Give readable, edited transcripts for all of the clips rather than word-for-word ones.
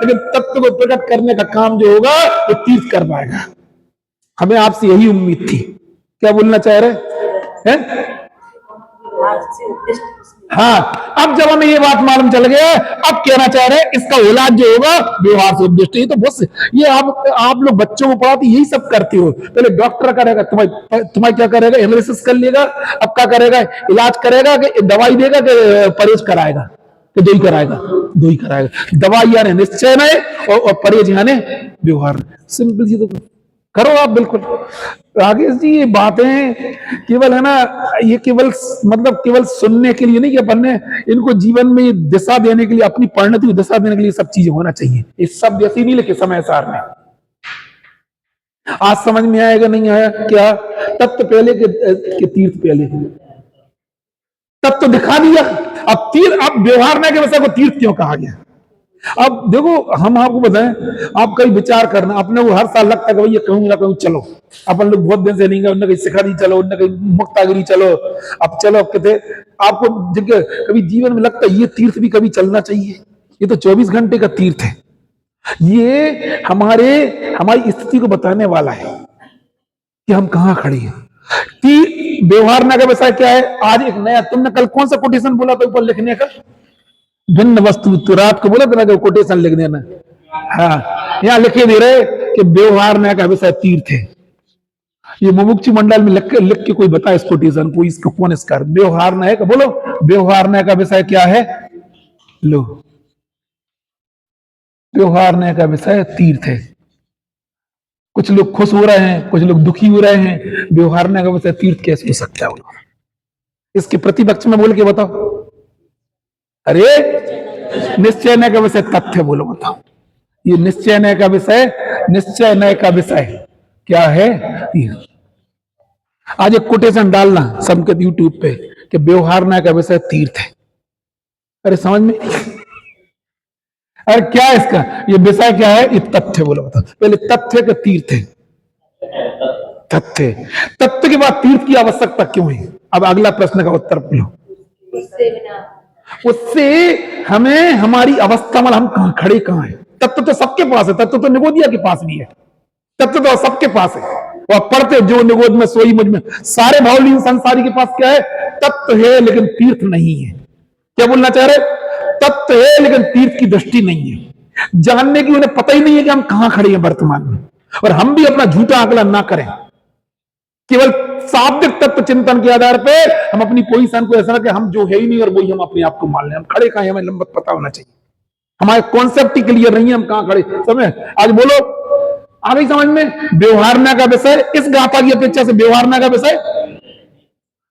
लेकिन तत्व को प्रकट करने का काम जो होगा वो तीर्थ कर पाएगा। हमें आपसे यही उम्मीद थी। क्या बोलना चाह रहे हैं? हाँ, अब जब हमें ये बात मालूम चल गया, अब कहना चाह रहे हैं इसका इलाज जो होगा व्यवहार से उपदिष्ट। ये तो बस ये आप लोग बच्चों को पढ़ाते यही सब करते हो। पहले डॉक्टर करेगा, तुम्हारा क्या करेगा, एनालिसिस कर लेगा, अब क्या करेगा, इलाज करेगा कि दवाई देगा कि परहेज कराएगा, कि दो ही कराएगा, दो ही कराएगा। दवाई यानी निश्चय नहीं और परहेज यानी व्यवहार। सिंपल सी तो करो आप बिल्कुल। राकेश जी ये बातें केवल है ना, ये केवल मतलब केवल सुनने के लिए नहीं कि अपन ने इनको जीवन में दिशा देने के लिए, अपनी परिणति को दिशा देने के लिए सब चीजें होना चाहिए। ये सब जैसी नहीं लिखे समय सार में। आज समझ में आएगा नहीं आया क्या? तत्व पहले के तीर्थ पहले, तत्व दिखा दिया, अब तीर्थ, अब व्यवहार में के वैसे को तीर्थ क्यों कहा गया? अब देखो हम आपको बताएं, आप कहीं विचार करना, अपने को हर साल लगता है कि भैया कहूँ ना कहूँ चलो, अपन लोग बहुत दिन से नहीं गए, उनने कहीं सिखारी चलो, उनने कहीं मुक्तागिरी चलो, अब चलो कहते आपको जगह कभी जीवन में लगता है ये तीर्थ भी कभी चलना चाहिए। ये तो 24 घंटे का तीर्थ है। ये हमारी स्थिति को बताने वाला है कि हम कहाँ खड़े हैं। व्यवहार ना का व्यवसाय क्या है? आज एक नया, तुमने कल कौन सा कोटेशन बोला था ऊपर लिखने का? भिन्न वस्तु, तो रात को बोला था ना कोटेशन लिख देना। हाँ, यहाँ लिखे दे रहे कि व्यवहार न का विषय तीर्थ है। ये मुमुक्षु मंडल में लिख के कोई बता इस कोटेशन को, इसको कौन इसका व्यवहार न है का? बोलो, व्यवहार न का विषय क्या है? लो, व्यवहार न का विषय तीर्थ है। कुछ लोग खुश हो रहे हैं, कुछ लोग दुखी हो रहे हैं। व्यवहार न का विषय तीर्थ कैसे हो सकता है? इसके प्रतिपक्ष में बोल के बताओ। अरे निश्चय न का विषय तथ्य बोलो, बताओ। ये निश्चय न का विषय, निश्चय न का विषय क्या है? आज एक कोटेशन डालना सबके यूट्यूब पे कि व्यवहार न का विषय तीर्थ है। अरे समझ में, अरे क्या है इसका, ये विषय क्या है? ये तथ्य बोलो, बताओ। पहले तथ्य का तीर्थ है, तथ्य। तथ्य के बाद तीर्थ की आवश्यकता क्यों है? अब अगला प्रश्न का उत्तर बोलो। उससे हमें हमारी अवस्था में हम कहां खड़े कहां है। तत्व तो सबके पास है, तत्व तो निगोदिया के पास भी है, तत्व तो सबके पास है। वह पढ़ते जो निगोद में सोई मुझ में, सारे भावलीन संसारी के पास क्या है? तत्व है लेकिन तीर्थ नहीं है। क्या बोलना चाह रहे? तत्व है लेकिन तीर्थ की दृष्टि नहीं है। जानने की उन्हें पता ही नहीं है कि हम कहां खड़े हैं वर्तमान में। और हम भी अपना झूठा आकलन ना करें, केवल शाब्दिक तत्व चिंतन के आधार पे हम अपनी पोजीशन को ऐसा कि हम जो है ही नहीं और वही हम अपने आप को मान लें। हम खड़े कहां हैं हमें लंबत पता होना चाहिए। हमारे कॉन्सेप्ट ही क्लियर नहीं है, हम कहां खड़े। समझ आज बोलो, आ गई समझ में? व्यवहारना का विषय इस गाथा की अपेक्षा से व्यवहारना का विषय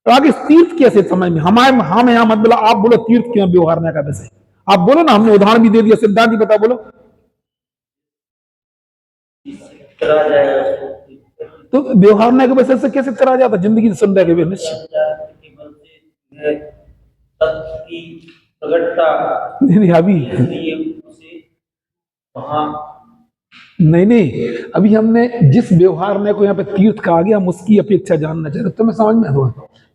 तो आगे तीर्थ कैसे समझ में? हमारे हम यहां मत बोला, आप बोलो तीर्थ क्यों व्यवहारना का विषय? आप बोलो ना, हमने उदाहरण भी दे दिया, सिद्धांत ही बता बोलो। तो व्यवहारना के विषय से कैसे करा जाता? जिंदगी सुन रहे के निश्चित नहीं अभी नहीं अभी हमने जिस व्यवहार में को यहाँ पे तीर्थ कहा गया, हम उसकी अपेक्षा जानना चाह रहे। तो मैं समझ में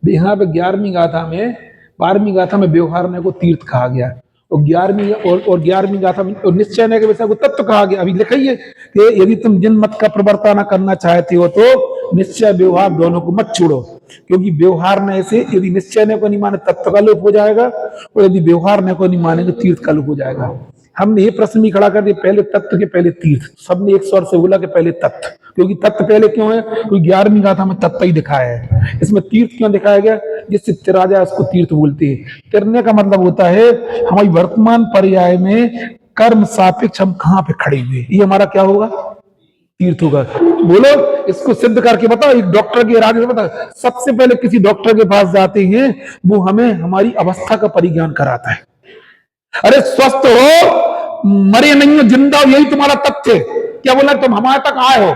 यहाँ पे 11वीं गाथा में 12वीं गाथा में व्यवहार में को तीर्थ कहा गया और 11वीं और 11वीं गाथा में निश्चय ने के विषय को तत्व कहा गया। अभी लिखाइए कि यदि तुम जिन मत का प्रवर्तन करना चाहते हो तो निश्चय व्यवहार दोनों को मत छोड़ो, क्योंकि व्यवहार ने से यदि निश्चय ने को नहीं माने तत्व का लोप हो जाएगा और यदि व्यवहार ने को नहीं माने तो तीर्थ का लोप हो जाएगा। हमने ये प्रश्न भी खड़ा कर दिया, पहले तत्व के पहले तीर्थ। सबने एक स्वर से बोला कि पहले तत्व, क्योंकि तत्व पहले क्यों है? क्योंकि 11वीं गाथा में तत्व ही दिखाया है। इसमें तीर्थ क्यों दिखाया गया? जिससे तिरा जाए उसको तीर्थ बोलते हैं। तिरने का मतलब होता है हमारी वर्तमान पर्याय में कर्म सापेक्ष हम कहां पे खड़े हुए, ये हमारा क्या होगा? तीर्थ होगा। बोलो, इसको सिद्ध करके बताओ। एक डॉक्टर के इरादे से बताओ। सबसे पहले किसी डॉक्टर के पास जाते हैं, वो हमें हमारी अवस्था का परिज्ञान कराता है। अरे स्वस्थ हो, मरे नहीं हो, जिंदा हो, यही तुम्हारा तथ्य है। क्या बोला? तुम हमारे तक आए हो,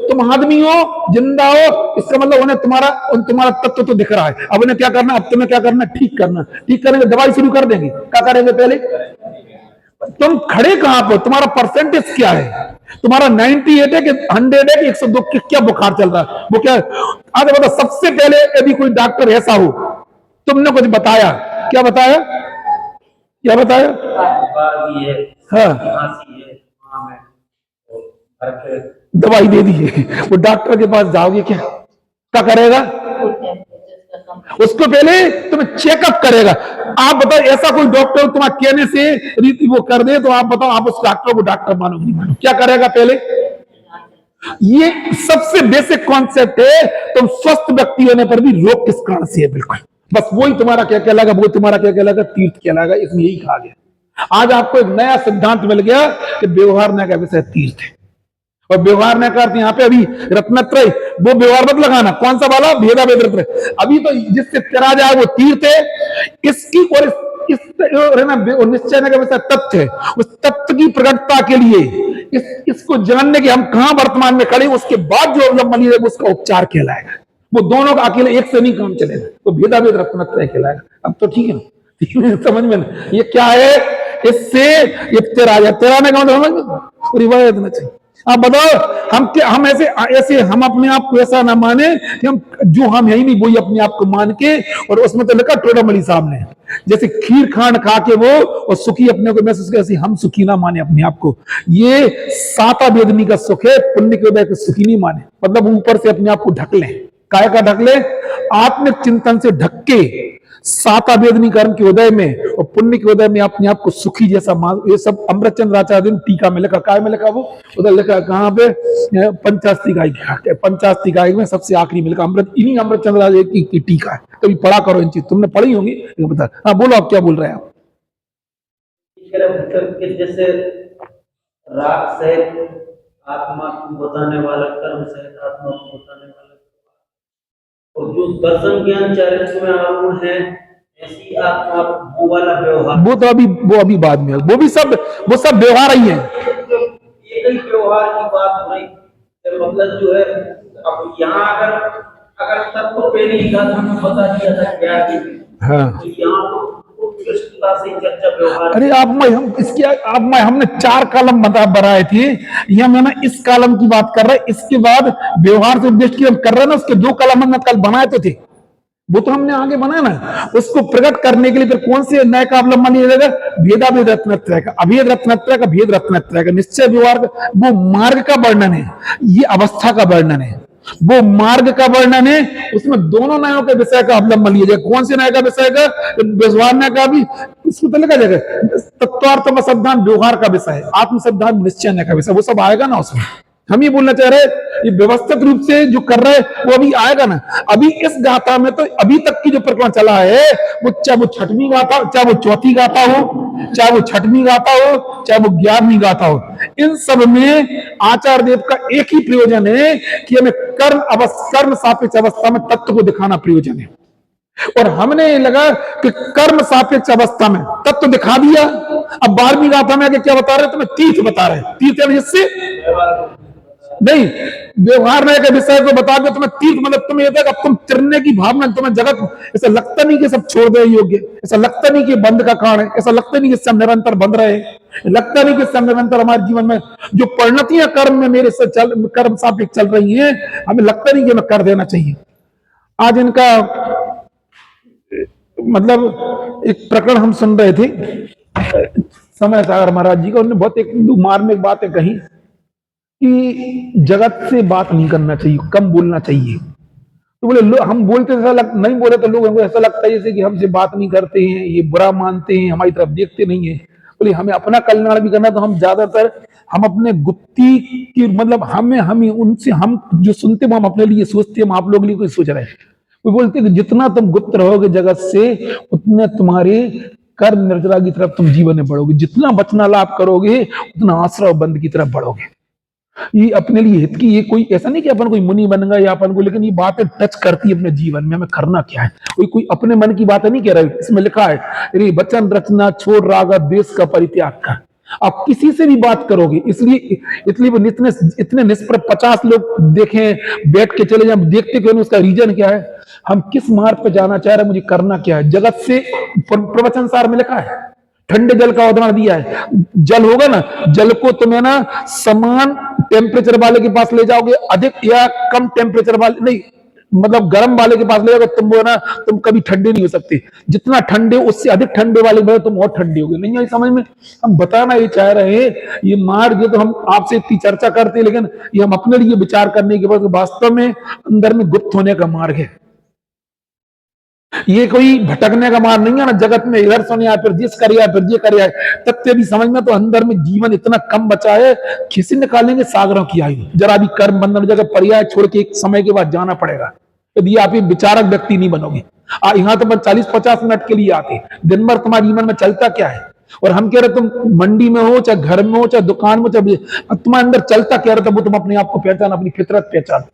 तुम आदमी हो, जिंदा हो, इसका मतलब उन्हें तुम्हारा तत्व तो दिख रहा है। अब उन्हें क्या करना? अब तुम्हें क्या करना? ठीक करना। ठीक करेंगे, दवाई शुरू कर देंगे। क्या करेंगे? पहले तुम खड़े कहां पर? तुम्हारा परसेंटेज क्या है? तुम्हारा 98 है कि 100 है कि 102? क्या बुखार चल रहा है? वो क्या? आगे बताओ। सबसे पहले यदि कोई डॉक्टर ऐसा हो, तुमने कुछ बताया, क्या बताया? क्या बताया? हाँ, दवाई दे दी है, वो डॉक्टर के पास जाओगे क्या करेगा? उसको पहले तुम्हें चेकअप करेगा। आप बताओ, ऐसा कोई डॉक्टर तुम्हारे कहने से रीति वो कर दे तो आप बताओ, आप उस डॉक्टर को डॉक्टर मानो नहीं मानो? क्या करेगा पहले? ये सबसे बेसिक कॉन्सेप्ट है। तुम स्वस्थ व्यक्ति होने पर भी रोग किस कारण से है? बिल्कुल बस वही तुम्हारा क्या कहलाएगा, वो तुम्हारा क्या कहलाएगा? तीर्थ कहलाएगा। इसमें यही कहा गया। आज आपको एक नया सिद्धांत मिल गया कि व्यवहार न का विषय तीर्थ है। और व्यवहार न का अर्थ यहाँ पे अभी रत्नत्रय, वो व्यवहार मत लगाना, कौन सा वाला? भेदा भेद रत्न। अभी तो जिससे तेरा जाए वो तीर्थ है। इसकी और इस निश्चय का विषय तथ्य है। उस तथ्य की प्रकटता के लिए इसको जानने के हम कहां वर्तमान में खड़े, उसके बाद जो अवलंबन है उसका उपचार कहलाएगा। वो दोनों का अकेले एक से नहीं काम चलेगा, तो भेदा भेद रत्नत्रय कहलाएगा। अब तो ठीक है ना, समझ में ना? ये क्या है? इससे ये तेरा ने कहा रिवायत ना चाहिए। आप बताओ, हम ऐसे हम अपने आप को ऐसा ना माने कि हम जो हम यही नहीं वही अपने आप को मान के, और उसमें तो लिखा टोडामणि साहब ने, जैसे खीर खान खा के वो और सुखी अपने को महसूस करे, हम सुखी ना माने अपने आप को। ये साता वेदनी का सुख है, पुण्य के उदय के सुखी नहीं माने। मतलब ऊपर से अपने आप को ढक ले, काय का ढक ले? आत्मिक चिंतन से ढक के साता वेदनी कर्म के उदय में और पुण्य के उदय में अपने आप को सुखी जैसा मान। ये सब अमृतचंद्र आचार्य ने टीका में लिखा। काय में लिखा? वो उधर लिखा कहां पे? पंचास्तिकाय में सबसे आखिरी में लिखा। इन्हीं अमृतचंद्र आचार्य की टीका है। कभी पढ़ा करो इन चीज, तुमने पढ़ी होंगी, बता। हाँ बोलो, आप क्या बोल रहे हैं? आप जैसे राग सहित आत्मा को बताने वाला, कर्म सहित आत्मा को बताने वाला, और जो दर्शन ज्ञान चारित्र में आरूढ़ है, ऐसी आत्मा वो वाला व्यवहार, वो अभी बाद में, वो सब व्यवहार ही है। एक ही व्यवहार की बात हो रही, मतलब जो है अब यहाँ अगर तत्व पे नहीं था, हमें बता दिया था क्या कि हाँ, तो यहाँ तो से चर्चा व्यवहार। अरे हमने 4 कॉलम बनाए थे, ये मैंने इस कॉलम की बात कर रहा है। इसके बाद व्यवहार से उद्देश्य की हम कर रहे हैं ना, उसके 2 कॉलम हमने कल बनाए तो थे, वो तो हमने आगे बनाया ना। उसको प्रकट करने के लिए फिर कौन से नए का अवलंबन लिया जाएगा? भेदा भेद रत्नत्रय का, अभेद रत्नत्रय का, भेद रत्नत्रय का, निश्चय व्यवहार का। वो मार्ग का वर्णन है, ये अवस्था का वर्णन है। वो मार्ग का वर्णन है, उसमें दोनों न्यायों के विषय का अवलंबन लिया जाए। कौन से न्याय का विषय का? व्यवहार न्याय का भी इसमें तो लिखा जाएगा तत्वार्थ सिद्धांत व्यवहार का विषय, आत्म सिद्धांत निश्चय न्याय का विषय, वो सब आएगा ना उसमें। हम ये बोलना चाह रहे हैं, ये व्यवस्थित रूप से जो कर रहे हैं वो अभी आएगा ना। अभी इस गाथा में तो अभी तक की जो प्रकरण चला है, वो चाहे वो 6वीं गाथा, चाहे वो 4थी गाथा हो, चाहे वो 6वीं गाथा हो, चाहे वो 11वीं गाथा हो, इन सब में आचार्य देव का एक ही प्रयोजन है कि हमें कर्म सापेक्ष अवस्था में तत्व को दिखाना प्रयोजन है। और हमने लगा कि कर्म सापेक्ष अवस्था में तत्व दिखा दिया। अब 12वीं गाथा में आगे क्या बता रहे? तुम्हें तीर्थ बता रहे हैं। तीर्थ जिससे नहीं, व्यवहार में के विषय को बता दो तुम्हें तीर्थ, मतलब तुम्हें यह अब तुम तिरने की भावना, तुम्हें जगत ऐसा लगता नहीं कि सब छोड़ दे योग्य, ऐसा लगता नहीं कि बंद का कारण है, ऐसा लगता नहीं कि सब निरंतर बंद रहे, लगता नहीं कि सब निरंतर हमारे जीवन में जो परिणतियां कर्म में मेरे से कर्म सापेक्ष चल रही हैं, हमें लगता नहीं कि हमें कर देना चाहिए। आज इनका मतलब एक प्रकरण हम सुन रहे थे समय सागर महाराज जी का, उन्होंने बहुत एक मार्मिक बातें कही कि जगत से बात नहीं करना चाहिए, कम बोलना चाहिए। तो बोले हम बोलते नहीं बोले तो लोग हमको ऐसा लगता है जैसे कि हमसे बात नहीं करते हैं, ये बुरा मानते हैं, हमारी तरफ देखते नहीं है। बोले हमें अपना कल्याण भी करना, तो हम ज्यादातर हम अपने गुप्ती की मतलब हमें उनसे हम जो सुनते हैं हम अपने लिए सोचते हैं, हम आप लोग लिए कोई सोच रहे हैं। वो बोलते हैं कि जितना तुम गुप्त रहोगे जगत से, उतने तुम्हारे कर्म निर्जरा की तरफ तुम जीवन में बढ़ोगे। जितना बचना लाभ करोगे, उतना आश्रय बंद की तरफ बढ़ोगे। ये अपने लिए हित की, ये कोई ऐसा नहीं कि अपन कोई मुनि बन गए या अपन को, लेकिन ये बातें टच करती है अपने जीवन में, हमें करना क्या है। कोई अपने मन की बात नहीं कह रहा है, इसमें लिखा है अरे वचन रचना छोड़ रागा देश का परित्याग कर। आप किसी से भी बात करोगे, इसलिए इतने निष्प्रभ 50 लोग देखें बैठ के चले जाए, देखते क्यों नहीं? उसका रीजन क्या है? हम किस मार्ग पर जाना चाह रहे हैं, मुझे करना क्या है। जगत से प्रवचन सार में लिखा है, ठंडे जल का उदाहरण दिया है। जल होगा ना, जल को तुम्हें ना समान टेम्परेचर वाले के पास ले जाओगे, अधिक या कम टेम्परेचर वाले नहीं, मतलब गर्म वाले के पास ले जाओ तुम वो ना, तुम कभी ठंडे नहीं हो सकते। जितना ठंडे उससे अधिक ठंडे वाले में तुम और ठंडे हो गए। नहीं आई समझ में? हम बताना ये चाह रहे हैं, ये मार्ग तो हम आपसे इतनी चर्चा करते हैं, लेकिन ये हम अपने लिए विचार करने के बाद वास्तव में अंदर में गुप्त होने का मार्ग है। ये कोई भटकने का मार्ग नहीं है ना, जगत में इधर सुने आए फिर जिस करे आए फिर ये करे आए, तथ्य भी समझ में। तो अंदर में जीवन इतना कम बचा है, किसी निकालेंगे सागरों की आयु। जरा भी कर्म बंधन जगह पर्याय छोड़ के एक समय के बाद जाना पड़ेगा, यदि आप एक विचारक व्यक्ति नहीं बनोगे। यहाँ तो 40-50 मिनट के लिए आते, दिन भर तुम्हारे जीवन में चलता क्या है? और हम कह रहे तुम मंडी में हो, चाहे घर में हो, चाहे दुकान में, चाहे तुम्हारे अंदर चलता क्या रहता, वो तुम अपने आप को पहचान, अपनी फितरत पहचान।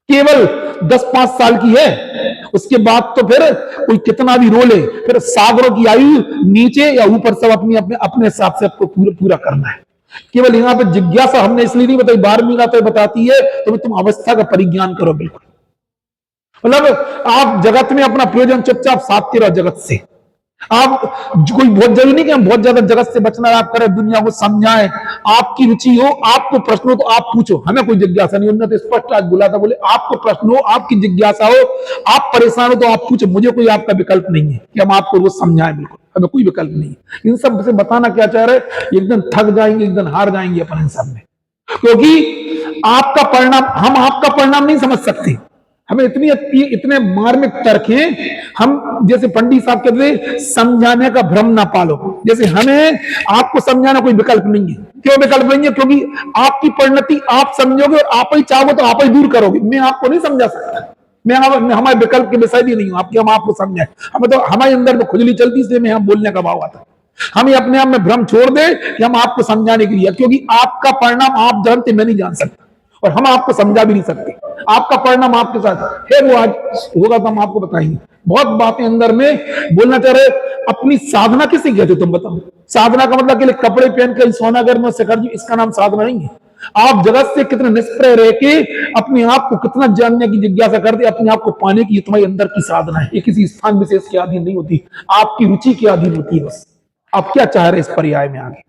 केवल 10-5 साल की है, उसके बाद तो फिर कोई कितना भी रो ले, फिर सागरों की आयु नीचे या ऊपर सब अपनी अपने हिसाब से आपको पूरा करना है। केवल यहाँ पे जिज्ञासा हमने इसलिए नहीं बताई, 12वीं गाथा बताती है तुम अवस्था का परिज्ञान करो। बिल्कुल मतलब आप जगत में अपना प्रयोजन चुपचाप साधते रहो जगत से। आप कोई बहुत जरूरी नहीं कि हम बहुत ज्यादा जगत से बचना आप करें, दुनिया को समझाएं। आपकी रुचि हो, आपको प्रश्न हो तो आप पूछो, हमें कोई जिज्ञासा नहीं। उन्होंने तो स्पष्ट आज बोला था, बोले आपको प्रश्न हो, आपकी जिज्ञासा हो, आप परेशान हो तो आप पूछो, मुझे कोई आपका विकल्प नहीं है कि हम आपको रोज समझाएं। बिल्कुल हमें कोई विकल्प नहीं है। इन सब से बताना क्या चाह रहे, एक दिन थक जाएंगे, एक दिन हार जाएंगे अपन इन सब में, क्योंकि आपका परिणाम, हम आपका परिणाम नहीं समझ सकते। हमें इतने मार्मिक तर्क हैं, हम जैसे पंडित साहब कहते थे, समझाने का भ्रम ना पालो। जैसे हमें आपको समझाना कोई विकल्प नहीं है। क्यों विकल्प नहीं है? क्योंकि आपकी परिणति आप समझोगे और आप ही चाहोगे तो आप ही दूर करोगे। मैं आपको नहीं समझा सकता, मैं हमारे विकल्प के विषय भी नहीं हूं आपके, हम आपको समझाए। हमें तो हमारे अंदर में खुजली चलती, इसलिए मैं हम बोलने का भाव आता। हम अपने आप में भ्रम छोड़ दे कि हम आपको समझाने के लिए, क्योंकि आपका परिणाम आप जानते, मैं नहीं जान सकता, और हम आपको समझा भी नहीं सकते। आपका परिणाम आपके साथ है, वो आज होगा तो हम आपको बताएंगे। बहुत बातें अंदर में बोलना चाह रहे। अपनी साधना किसे कहते तुम बताओ? साधना का मतलब के लिए कपड़े पहन कर सोना घर में शिखर जी, इसका नाम साधना नहीं है। आप जगत से कितने निष्प्रय रह के अपने आप को कितना जानने की जिज्ञासा करते, अपने आप को पाने की तुम्हारे अंदर की साधना है। ये किसी स्थान विशेष के अधीन नहीं होती, आपकी रुचि के अधीन होती है। बस आप क्या चाह रहे इस पर्याय में आगे?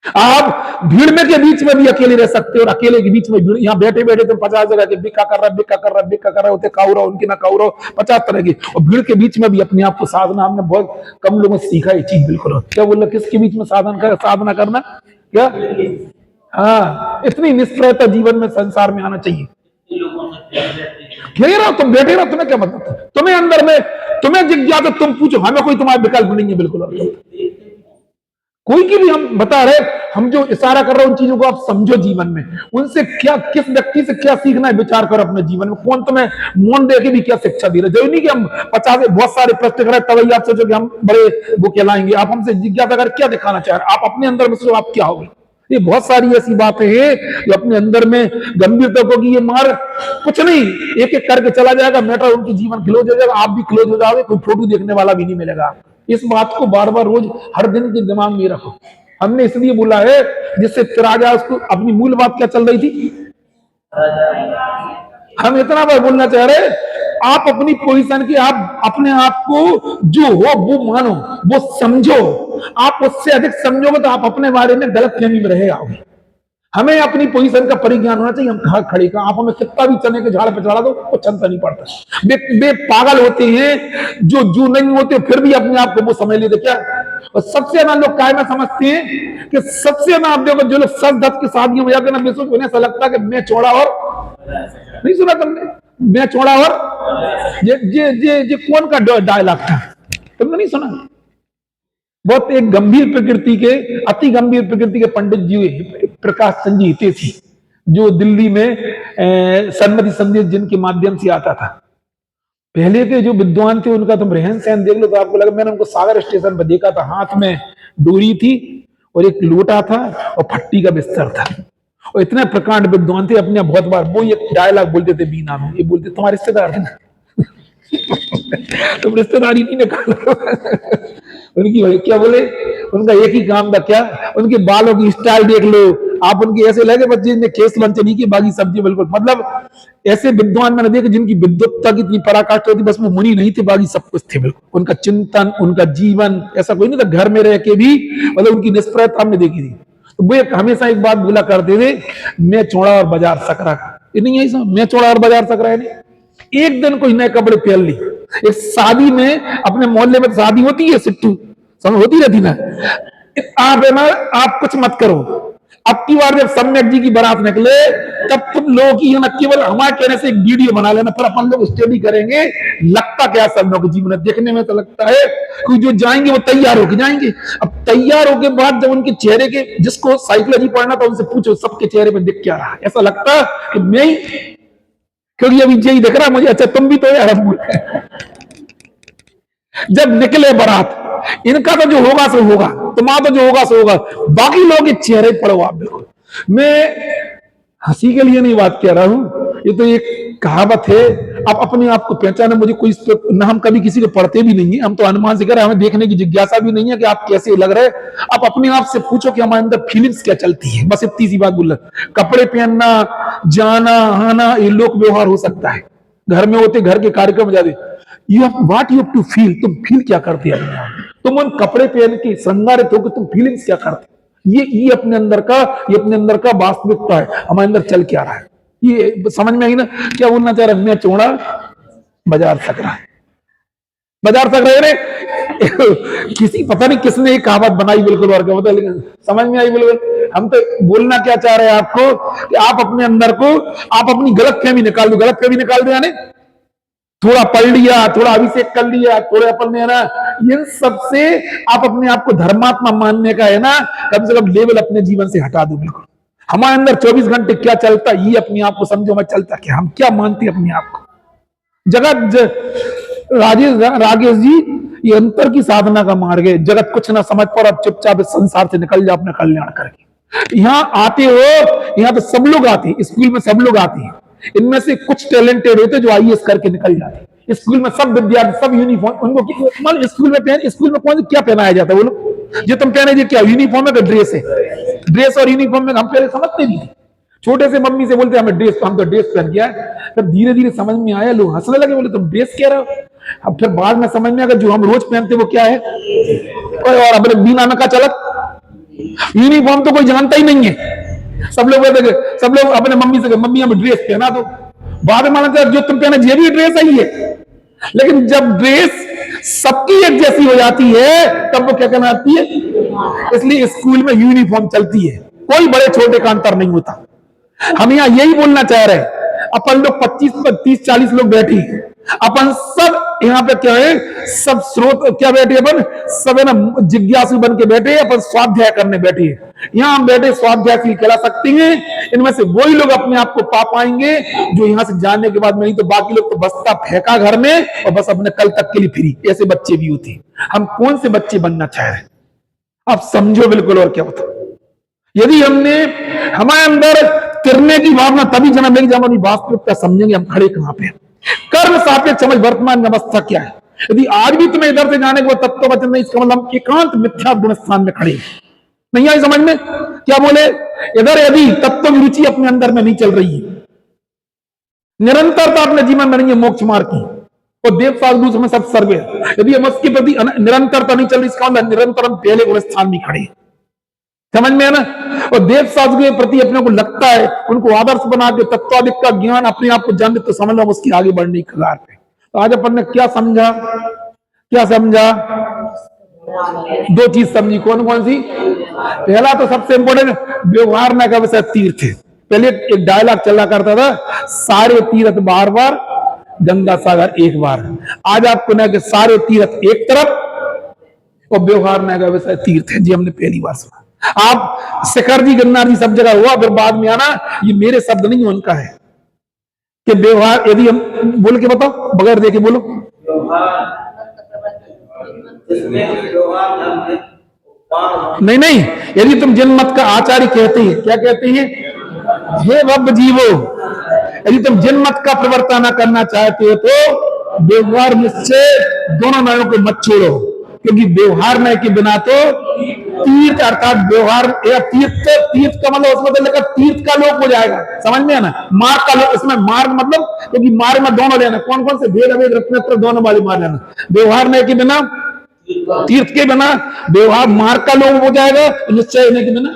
आप भीड़ में के बीच में भी अकेले रह सकते हो, और अकेले के बीच में भीड़, यहाँ बैठे बैठे तुम 50 जगह के बिका कर रहा होते, काऊ रहो उनकी ना काऊ रहो, 50 तरह की, और भीड़ के बीच में भी अपने आप को साधना। हमने बहुत कम लोगों से सीखा ये चीज। बिल्कुल क्या बोल रहे, किसके बीच में साधना करना क्या? हाँ, इतनी निष्प्रयता जीवन में संसार में आना चाहिए। घेरा तुम बैठे रहो, तुम्हें क्या मतलब? तुम्हें अंदर में तुम्हें जिज्ञासा, तुम पूछो, हमें कोई तुम्हारा विकल्प नहीं है। बिल्कुल कोई की भी हम बता रहे, हम जो इशारा कर रहे हैं उन चीजों को आप समझो जीवन में। उनसे क्या, किस व्यक्ति से क्या सीखना है, विचार करो अपने जीवन में। कौन तुम्हें मौन दे के भी क्या शिक्षा दे रहे? जरूरी नहीं कि हम 50 बहुत सारे प्रश्न करें तभी आप सोचो कि हम बड़े वो कहलाएंगे। आप हमसे जिज्ञासा कर क्या दिखाना चाह रहे? आप अपने अंदर में सोचो आप क्या होगे। ये बहुत सारी ऐसी बातें हैं जो अपने अंदर में गंभीरता को, कि ये मार कुछ नहीं, एक एक करके चला जाएगा, मैटर उनकी जीवन क्लोज हो जाएगा, आप भी क्लोज हो जाओगे, कोई फोटो देखने वाला भी नहीं मिलेगा। इस बात को बार बार रोज हर दिन के दिमाग में रखो। हमने इसलिए बोला है जिससे राजा, उसको अपनी मूल बात क्या चल रही थी, हम इतना बार बोलना चाह रहे, आप अपनी पोजीशन की, आप अपने आप को जो हो वो मानो, वो समझो। आप उससे अधिक समझोगे तो आप अपने बारे में गलत फहमी में रहे आओगे। हमें अपनी पोजीशन का परिज्ञान होना चाहिए। हम कहाँ खड़े का, आप हमें कितना भी चने के झाड़ पे चढ़ा दो, वो चलता नहीं पड़ता। वे पागल होते हैं जो नहीं होते फिर भी अपने आप को वो समझ लेते क्या। और सबसे ज्यादा लोग काय में समझते हैं कि सबसे ज्यादा आप देखो, जो लोग सच धत की शादियों में जाते हैं ना, उन्हें ऐसा लगता है कि मैं चौड़ा, और नहीं सुना तुमने, मैं चौड़ा और ये कौन का डायलॉग था, तुमने नहीं सुना? बहुत एक गंभीर प्रकृति के, अति गंभीर प्रकृति के पंडित जी, प्रकाश चंद जी हितेशी, जो दिल्ली में सन्मति संदेश जिनके माध्यम से आता था। पहले के जो विद्वान थे उनका तुम रहन सहन देख लो तो आपको लगा। मैंने उनको सागर स्टेशन पर देखा था, हाथ में डोरी थी और एक लोटा था और फट्टी का बिस्तर था, और इतने प्रकांड विद्वान थे। अपने बहुत बार वो ये डायलॉग बोलते थे बीना में, ये बोलते तुम्हारे रिश्तेदार थे तुम रिश्तेदारी नहीं निकालो उनकी क्या बोले, उनका एक ही काम था क्या, उनके बालों की स्टाइल देख लो आप, उनके ऐसे लगे बच्चे ने केस लंचनी की, बाकी सब्जी बिल्कुल। मतलब ऐसे विद्वान मैंने देखे जिनकी विद्वत्ता की इतनी पराकाष्ठा होती, बस वो मुनि नहीं थे, बाकी सब कुछ थे बिल्कुल। उनका चिंतन, उनका जीवन ऐसा कोई नहीं था, घर में रह के भी मतलब उनकी निष्प्रयता हमने देखी थी। तो वो हमेशा एक बात बोला करते थे, मैं चौड़ा और बाजार सकरा। नहीं है, मैं चौड़ा और बाजार सकरा है नहीं, एक दिन कोई नए कपड़े पहन ली। एक शादी में, अपने मोहल्ले में शादी होती है सिट्टू, समझ होती रहती ना, आप है ना, आप कुछ मत करो। अब की बार जब सम्यक जी की बारात निकले, तब तुम लोग की ना केवल हमारे कहने से एक वीडियो बना लेना, फिर अपन लोग स्टडी करेंगे लगता क्या सब लोग जीवन है। देखने में तो लगता है कि जो जाएंगे वो तैयार होके जाएंगे। अब तैयार होके बाद जब उनके चेहरे के, जिसको साइकोलॉजी पढ़ना था उनसे पूछो सबके चेहरे पे दिख क्या रहा, ऐसा लगता कि मैं ही, क्योंकि अभी यही दिख रहा मुझे। अच्छा तुम भी तो यार जब निकले बारात, इनका तो जो होगा सो होगा, तुम्हारा तो जो होगा सो होगा, बाकी लोगों के चेहरे पड़ो आप। बिल्कुल मैं हंसी के लिए नहीं बात कह रहा हूं, ये तो एक कहावत है। आप अपने आप को पहचाने, मुझे कोई ना, हम कभी किसी को पढ़ते भी नहीं है, हम तो अनुमान से कर रहे हैं, हमें देखने की जिज्ञासा भी नहीं है कि आप कैसे लग रहे। आप अपने आप से पूछो कि हमारे अंदर फीलिंग्स क्या चलती है, बस इतनी सी बात बोल रहे। कपड़े पहनना, जाना आना, ये लोक व्यवहार हो सकता है, घर में होते, घर के कार्यक्रम में जाते, you have what you have to feel, तुम फील क्या करते हैं अपने आप, तुम उन कपड़े पहन के श्रृंगारित होकर तुम फीलिंग्स क्या करते, ये अपने अंदर का, ये अपने अंदर का वास्तविकता है, हमारे अंदर चल क्या रहा है, ये समझ में आई ना। क्या बोलना चाह रहा है, मैं चौड़ा बाजार तक रहा, बाजार तक रहे किसी पता नहीं किसने एक कहावत बनाई बिल्कुल, और क्या होता है, लेकिन समझ में आई बिल्कुल। हम तो बोलना क्या चाह रहे हैं आपको कि आप अपने अंदर को, आप अपनी गलतफहमी निकाल दो, गलतफहमी निकाल दो, यानी थोड़ा पढ़ लिया, थोड़ा अभिषेक कर लिया, थोड़े अपन ने ना, इन सब से आप अपने आप को धर्मात्मा मानने का है ना, कम से कम लेवल अपने जीवन से हटा दो। बिल्कुल हमारे अंदर 24 घंटे क्या चलता है, ये अपने आप को समझो, मैं चलता क्या, हम क्या मानते हैं अपने आप को। जगत राजेश जी, ये अंतर की साधना का मार्ग है। जगत कुछ ना समझ पर अब चुपचाप इस संसार से निकल जाओ अपना कल्याण करके। यहाँ आते हो, यहाँ तो सब लोग आते हैं, स्कूल में सब लोग आते हैं, इनमें से कुछ टैलेंटेड होते जो आईएएस करके निकल जाते। स्कूल में सब विद्यार्थी, सब यूनिफॉर्म, उनको मान स्कूल में कौन क्या पहनाया जाता है, बोलो जो तुम पहने जी, क्या यूनिफॉर्म है, ड्रेस है, ड्रेस और यूनिफॉर्म में हम पहले समझते नहीं थे, छोटे से मम्मी से बोलते हमें ड्रेस, हम तो ड्रेस पहन गया। फिर धीरे धीरे समझ में आया, लोग हंसने लगे, बोले तुम ड्रेस कह रहे हो। अब फिर बाद में समझ में आया जो हम रोज पहनते वो क्या है, और अपने बिना नका चलत यूनिफॉर्म तो कोई जानता ही नहीं है। सब लोग अपने मम्मी से, मम्मी हमें ड्रेस पहना दो, बाद में माना जो तुम पहने ये भी ड्रेस ही है। लेकिन जब ड्रेस सबकी एक जैसी हो जाती है तब वो क्या कहलाती है। इसलिए स्कूल में यूनिफॉर्म चलती है, कोई बड़े छोटे का अंतर नहीं होता। हम यहाँ यही बोलना चाह रहे हैं। अपन लोग 25-30-40 लोग बैठे, अपन सब यहाँ पे क्या है, सब स्रोत क्या बैठे, अपन सब है ना जिज्ञासु बन के बैठे, अपन स्वाध्याय करने बैठे हैं। यहाँ हम बैठे स्वाध्याय कहला सकते हैं। इनमें से वही लोग अपने आप को पा पाएंगे जो यहाँ से जाने के बाद, नहीं तो बाकी लोग तो बस्ता फेंका घर में और बस अपने कल तक के लिए फ्री। ऐसे बच्चे भी होते हैं। हम कौन से बच्चे बनना चाह रहे हैं आप समझो बिल्कुल। और क्या होता, यदि हमने हमारे अंदर करने की भावना तभी जन्म लेगी जब हम अपनी वास्तविकता समझेंगे हम खड़े कहां पे। कर्म सापेक्ष समझ वर्तमान अवस्था क्या है। यदि आज भी तुम्हें इधर से जाने को तत्व वचन नहीं, इसका मतलब एकांत मिथ्या गुण स्थान में खड़े नहीं आई समझ में। क्या बोले, इधर यदि तत्व की रुचि अपने अंदर में नहीं चल रही है, निरंतरता अपने जीवन में नहीं है मोक्ष मार्ग की, और देव साधु में सब सर्वे, यदि हम उसके प्रति निरंतरता नहीं चल रही, इसका मतलब निरंतर हम पहले गुण स्थान में खड़े, समझ में है ना। और देव साधु के प्रति अपने को लगता है, उनको आदर्श बना के तत्वादिक का ज्ञान अपने आप को जान, तो समझ लो उसकी आगे बढ़ने की कगार पे। तो आज अपन ने क्या समझा, क्या समझा, दो चीज समझी। कौन कौन सी। पहला तो सबसे इंपोर्टेंट, व्यवहार न का विषय तीर्थ है। पहले एक डायलॉग चला करता था, सारे तीर्थ बार बार, गंगा सागर एक बार। आज आपको न कि सारे तीर्थ एक तरफ और व्यवहार न का विषय तीर्थ है जी, हमने पहली बार सुना। आप शिखर जी गिरनार जी सब जगह हुआ, फिर बाद में आना, ये मेरे शब्द नहीं उनका है कि व्यवहार। यदि हम बोल के बताओ, बगैर देखे बोलो, नहीं नहीं, यदि तुम जिन मत का आचार्य कहते हैं, क्या कहते हैं, हे भव जीवो, यदि तुम जिन मत का प्रवर्तन करना चाहते हो तो व्यवहार निश्चय दोनों नयों को मत छोड़ो, क्योंकि व्यवहार नय के बिना तो तीर्थ, अर्थात व्यवहार या तीर्थ, तीर्थ का मतलब उसमें तो लिखा तीर्थ का लोक हो जाएगा, समझ में है ना। मार्ग का लोक, इसमें मार्ग मतलब, क्योंकि मार्ग में दोनों लेना, कौन कौन से भेद अभेद रत्नत्र दोनों वाले मार्ग लेना। व्यवहार नय के बिना, तीर्थ के बिना व्यवहार मार्ग का लोक हो जाएगा, निश्चय होने के बिना।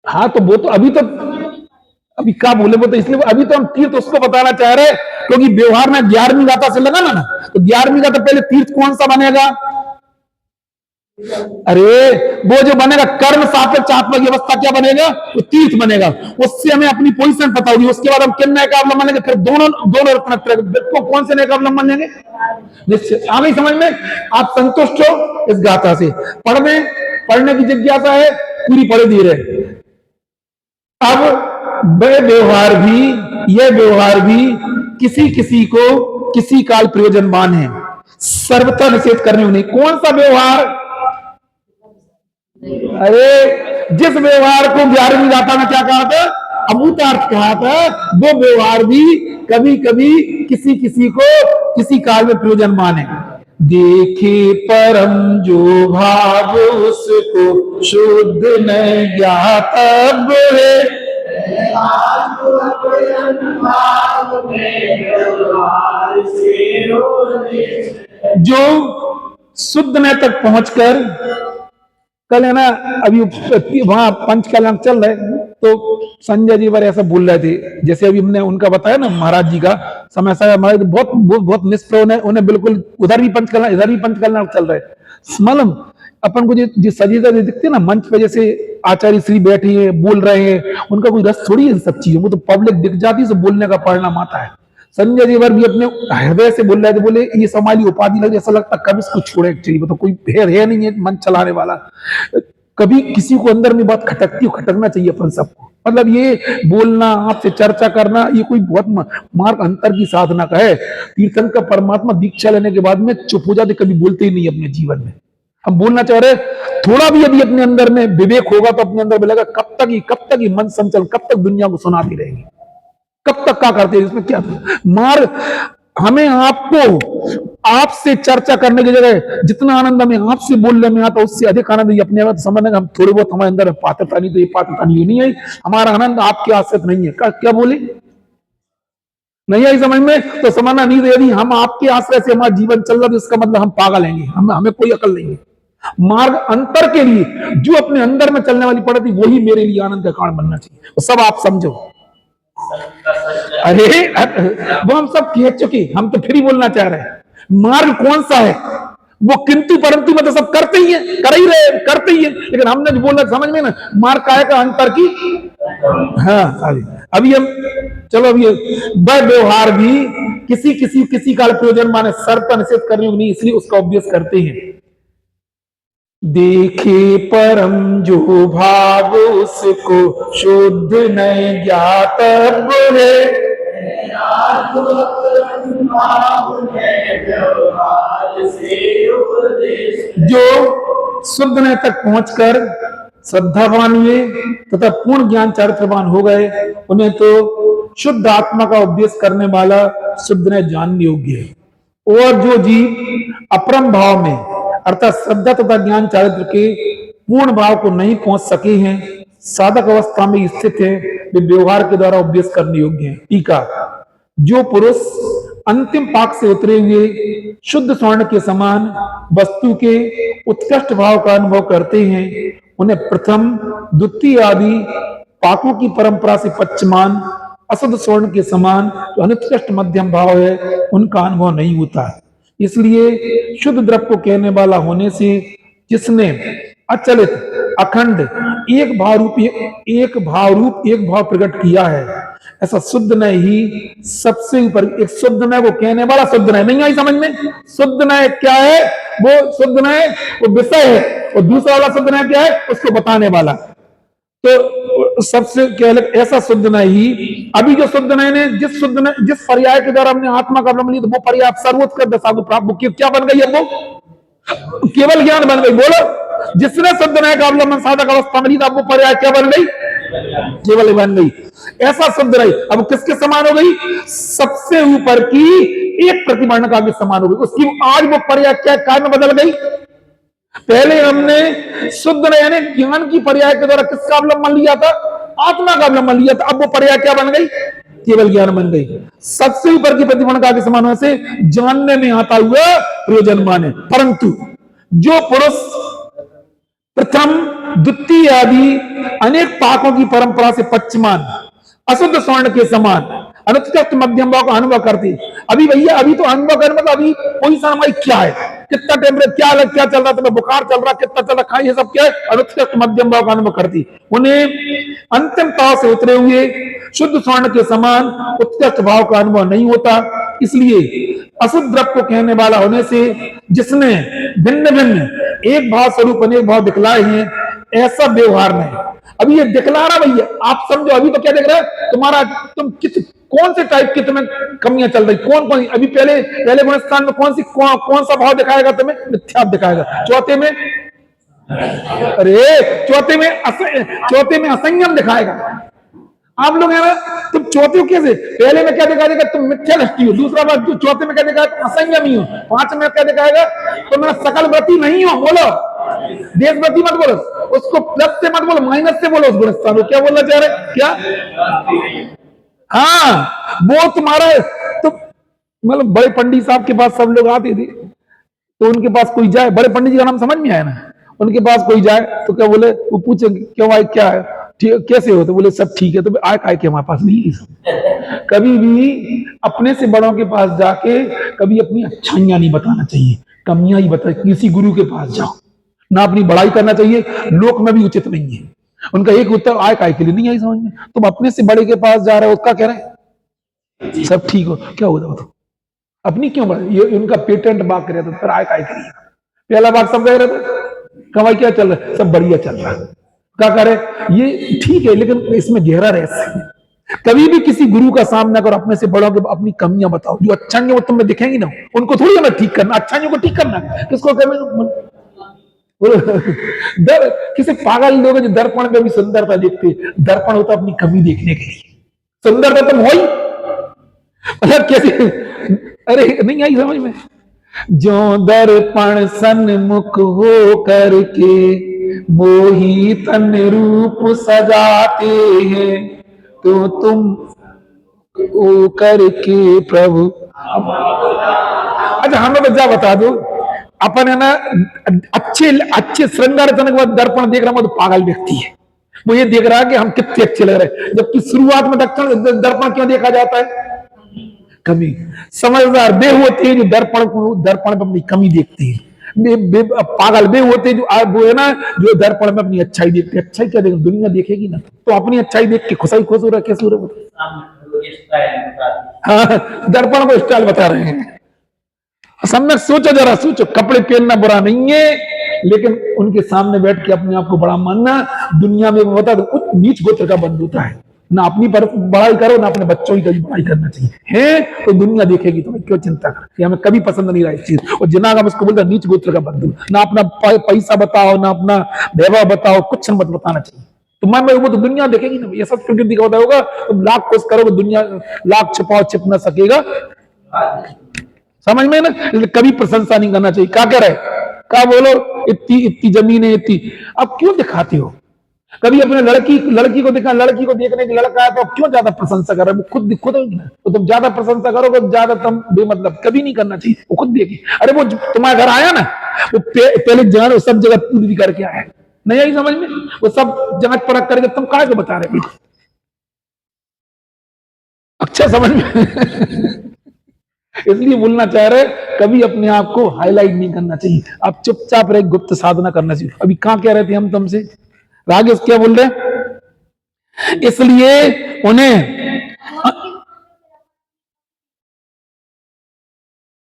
हाँ तो वो तो अभी तो अभी क्या बोले वो, तो इसलिए अभी तो हम तीर्थ उसको बताना चाह रहे हैं, क्योंकि व्यवहार में 11वीं गाथा से लगा ना, तो 11वीं गाथा पहले तीर्थ कौन सा बनेगा? अरे वो जो बनेगा कर्म सापेक्ष आत्मा की अवस्था क्या बनेगा? वो तीर्थ बनेगा। उससे हमें अपनी पोजीशन पता होगी। उसके बाद हम किन नए का अवलंबन लेंगे? फिर दोनों दोनों रत्न कौन से नए का अवलंबन लेंगे? निश्चित आ गई समझ में? आप संतुष्ट हो इस गाथा से? पढ़ने की जिज्ञासा है, पूरी पढ़ दी रहे। अब यह व्यवहार भी किसी किसी को किसी काल प्रयोजनवान है, सर्वथा निषेध करने नहीं। कौन सा व्यवहार? अरे जिस व्यवहार को 11वीं गाथा में क्या कहा था? अमूर्तार्थ कहा था। वो व्यवहार भी कभी कभी किसी किसी को किसी काल में प्रयोजनवान है। देखे परम जो भाव उसको शुद्ध न ज्ञातव्य है। जो शुद्ध न तक पहुंचकर, कल है ना अभी वहां पंच कल्याण चल रहे, तो संजय जी बारे ऐसा बोल रहे थे, जैसे अभी हमने उनका बताया ना महाराज जी का समय महाराज बहुत निष्प्रभ, उन्हें बिल्कुल उधर भी पंच कल्याण इधर भी पंच कल्याण चल रहे। मालूम अपन को जो सजीता दिखते ना मंच पे, जैसे आचार्य श्री बैठे हैं बोल रहे हैं, उनका कोई रस थोड़ी है इन सब चीजों, वो तो पब्लिक दिख जाती है, बोलने का परिणाम आता है। संजय जी भी अपने हृदय से बोल रहे थे, बोले ये समाली उपाधि लगे, ऐसा लगता कब इसको छोड़े चाहिए, तो कोई है नहीं है मन चलाने वाला। कभी किसी को अंदर में बात खटकती खटकना चाहिए अपन सबको। मतलब ये बोलना, आपसे चर्चा करना, ये कोई बहुत मार्ग अंतर की साधना का है। तीर्थंकर परमात्मा दीक्षा लेने के बाद में चुप हो जाते, कभी बोलते ही नहीं अपने जीवन में। हम बोलना चाह रहे, थोड़ा भी यदि अपने अंदर में विवेक होगा तो अपने अंदर मिलेगा, कब तक ही मन संचल, कब तक दुनिया को सुनाती रहेगी, कब तक क्या करते हैं, इसमें क्या मार्ग। हमें आपसे चर्चा करने की जगह जितना आनंद हमें आपसे बोलने में आता, उससे अधिक आनंद ही अपने आप समझने का। हम थोड़े बहुत हमारे अंदर पात्रता नहीं, तो ये पात्रता नहीं है, हमारा आनंद आपके आश्रित नहीं है। क्या बोले नहीं आई समझ में? तो समझना नहीं, तो यदि हम आपके आश्रय से हमारा जीवन चल रहा, तो इसका मतलब हम पागल हैं, हमें कोई अकल नहीं है। मार्ग अंतर के लिए जो अपने अंदर में चलने वाली पड़ती, वही मेरे लिए आनंद का कारण बनना चाहिए। तो सब आप समझो। अरे वो हम सब कह चुके, हम तो फिर ही बोलना चाह रहे हैं। मार्ग कौन सा है? वो किंतु परंतु में तो सब करते ही है, करते ही है, लेकिन हमने जो बोला समझ में ना, मार्ग काय का अंतर की। हाँ अभी हम चलो, अभी व्यवहार भी किसी काल प्रयोजन माने सर्प निषेध करने को नहीं, इसलिए उसका अभ्यास करते हैं। देखे परम जो भाव उसको शुद्ध न ज्ञातव्य है। जो शुद्ध न तक पहुंचकर श्रद्धावान हुए तथा पूर्ण ज्ञान चारित्रवान हो गए, उन्हें तो शुद्ध आत्मा का उपदेश करने वाला शुद्ध न जानने योग्य है। और जो जीव अपरम भाव में अर्थात श्रद्धा तथा ज्ञान चारित्र के पूर्ण भाव को नहीं पहुंच सके हैं, साधक अवस्था में स्थित है, वे व्यवहार के द्वारा उपदेश करने योग्य हैं। टीका, जो पुरुष अंतिम पाक से उतरे हुए शुद्ध स्वर्ण के समान वस्तु के उत्कृष्ट भाव का अनुभव करते हैं, उन्हें प्रथम द्वितीय आदि पाकों की परंपरा से पश्चिमान अशुद्ध स्वर्ण के समान जो अनुत्कृष्ट मध्यम भाव है, उनका अनुभव नहीं होता। इसलिए शुद्ध द्रव्य को कहने वाला होने से जिसने अचलित अखंड एक भाव प्रकट किया है, ऐसा शुद्ध न ही सबसे ऊपर एक शुद्ध न को कहने वाला शुद्ध न नहीं आई समझ में? शुद्ध न क्या है? वो शुद्ध न वो विषय है, और दूसरा वाला शुद्ध न क्या है? उसको बताने वाला। तो सबसे क्या ऐसा शुद्ध न ही, अभी जो शुद्ध ने जिस पर्याय के द्वारा हमने आत्मा का अवलंबन लिया, तो वो पर्याय सर्वोत्कृष्ट दशा को प्राप्त क्या बन गई है? वो केवल ज्ञान बन गई। बोलो, जिसने शुद्ध न्याय का अवलंबन साधक अवस्था में लिया, वो पर्याय क्या बन गई? केवल बन गई। ऐसा शुद्ध रही अब किसके समान हो गई? सबसे ऊपर की एक प्रतिमानका के समान हो गई। उसकी आज वो पर्याय क्या काय में बदल गई? पहले हमने शुद्ध यानी ज्ञान की पर्याय के द्वारा किसका अवलंबन लिया था? आत्मा का अवलंबन लिया था। अब वो पर्याय क्या बन गई? केवल ज्ञान बन गई। सबसे ऊपर की प्रतिमानका के समान होने से जानने में आता हुआ प्रयोजन माने। परंतु जो पुरुष प्रथम द्वितीय आदि अनेक पाकों की परंपरा से पश्चिमान अशुद्ध स्वर्ण के समान अनुत्कृष्ट मध्यम भाव का अनुभव करती। अभी भैया अभी तो अनुभव करने मतलब अभी पोजीशन हमारी क्या है, कितना टेम्परेचर क्या अलग क्या चल रहा है, तुम्हें बुखार चल रहा, कितना चल रहा, ये सब क्या है, अनुत्कृष्ट मध्यम भाव का अनुभव करती। उन्हें अंतिम ताव से उतरे हुए शुद्ध स्वर्ण के समान उत्कृष्ट भाव का अनुभव नहीं होता। इसलिए अशुद्ध द्रव्य को कहने वाला होने से जिसने भिन्न भिन्न एक भाव स्वरूप अनेक भाव दिखलाए हैं, ऐसा व्यवहार नहीं। अभी ये दिखला रहा भैया, आप समझो अभी तो क्या देख रहा है तुम्हारा, तुम कौन से टाइप की तुम्हें कमियां चल रही, कौन कौन अभी पहले गुणस्थान में कौन सा भाव दिखाएगा तुम्हें, मिथ्या दिखाएगा। चौथे में अरे चौथे में असंयम दिखाएगा। आप लोग है ना, तुम चौथे कैसे, पहले में क्या दिखाएगा तुम मिथ्या दृष्टि हो, दूसरा बात चौथे में क्या दिखाएगा तुम असंयमी हो, पांच में क्या दिखाएगा तुम सकल व्रती नहीं हो। बोलो देशव्रती मत बोलो, उसको प्लस से मत बोलो, माइनस से बोलो। उस गुणस्थान को क्या बोलना चाह रहे क्या, हाँ वो तुम्हारा तो मतलब बड़े पंडित साहब के पास सब लोग आते थे, तो उनके पास कोई जाए, बड़े पंडित जी का नाम समझ में आया ना, उनके पास कोई जाए तो क्या बोले, वो पूछे क्यों भाई क्या है, ठीक कैसे हो, तो बोले सब ठीक है। तो आय काय के हमारे पास नहीं है सब। कभी भी अपने से बड़ों के पास जाके कभी अपनी अच्छाइयां नहीं बताना चाहिए, कमियां ही बता। किसी गुरु के पास जाओ ना अपनी बड़ाई करना चाहिए, लोक में भी उचित नहीं है। उनका एक उत्तर आय काय के लिए नहीं आई समझ में, तुम अपने से बड़े के पास जा रहे हो, उसका कह रहे हैं सब ठीक हो, क्या होता बताओ, अपनी क्यों बढ़े। ये उनका पेटेंट बाग रहता था, फिर आय काय करिए। पहला बाग सब कह रहे थे कमाई क्या चल रहा है, सब बढ़िया चल रहा है, क्या करे ये ठीक है, लेकिन इसमें गहरा रहस्य है। कभी भी किसी गुरु का सामना करो, अपने से बड़ों के अपनी कमियां बताओ, जो अच्छाइयां वो तुम्हें दिखेंगी ना, उनको थोड़ी हमें ठीक करना, अच्छाइयों को ठीक करना, किसको किसी पागल लोग जो दर्पण में भी सुंदरता देखते, दर्पण होता अपनी कमी देखने के लिए, सुंदरता तुम हो ही मतलब कैसे, अरे नहीं आई समझ में। जो दर्पण सन्मुख हो करके मोही तन रूप सजाते हैं, तो तुम ओ करके प्रभु। अच्छा हमें बच्चा बता दो, अपन है ना अच्छे श्रृंगार के बाद दर्पण देख रहा हूं तो पागल व्यक्ति है, वो ये देख रहा है कि हम कितने अच्छे लग रहे हैं, जबकि शुरुआत में दर्पण क्यों देखा जाता है, कमी। समझदार वे होते हैं जो दर्पण पर अपनी कमी देखते हैं, पागल वे होते हैं जो वो है ना जो दर्पण में अपनी अच्छाई देखते हैं। अच्छाई क्या देखें, दुनिया देखेगी ना, तो अपनी अच्छाई देख के खुश हो रहा है, कैसे हो रहा है। हाँ दर्पण को स्टाइल बता रहे हैं। सम्यक सोचो, जरा सोचो, कपड़े पहनना बुरा नहीं है, लेकिन उनके सामने बैठ के अपने आप को बड़ा मानना, दुनिया में बता दो नीच गोत्र का बंद होता है। ना अपनी पर बड़ाई करो, ना अपने बच्चों की कभी बड़ाई करना चाहिए, है तो दुनिया देखेगी, तुम्हें क्यों चिंता कर, ये हमें कभी पसंद नहीं रहा इस चीज। और जिनाग हम उसको बोलते हैं नीच गोत्र का बंधु, ना अपना पैसा बताओ, ना अपना वैभव बताओ, कुछ मत बताना चाहिए। तो मैं वो तो दुनिया देखेगी ना, ये सब प्रकृति का होता होगा। तुम लाख कोशिश करोगे, दुनिया लाख छिपाओ छिप ना सकेगा, समझ में ना। कभी प्रशंसा नहीं करना चाहिए। क्या कह रहे, क्या बोलो, इतनी जमीन है, इतनी, अब क्यों दिखाते हो। कभी अपने लड़की को देखा, लड़की को देखने के लड़का है तो क्यों ज्यादा प्रशंसा कर रहे हो, खुद तो तुम ज्यादा प्रशंसा करोगे, ज्यादा तुम बेमतलब, कभी नहीं करना चाहिए। वो खुद देखी, अरे वो तुम्हारे घर आया ना, वो पहले जान सब जगह पूरी करके आया, नहीं आई समझ में, वो सब जांच परख करके तुम काहे को बता रहे हो, अच्छा समझ में। इसलिए बोलना चाह रहे, कभी अपने आप को हाईलाइट नहीं करना चाहिए, आप चुपचाप रहे, गुप्त साधना करना चाहिए। अभी कहां कह रहे थे हम तुमसे, रागेश क्या बोल रहे, इसलिए उन्हें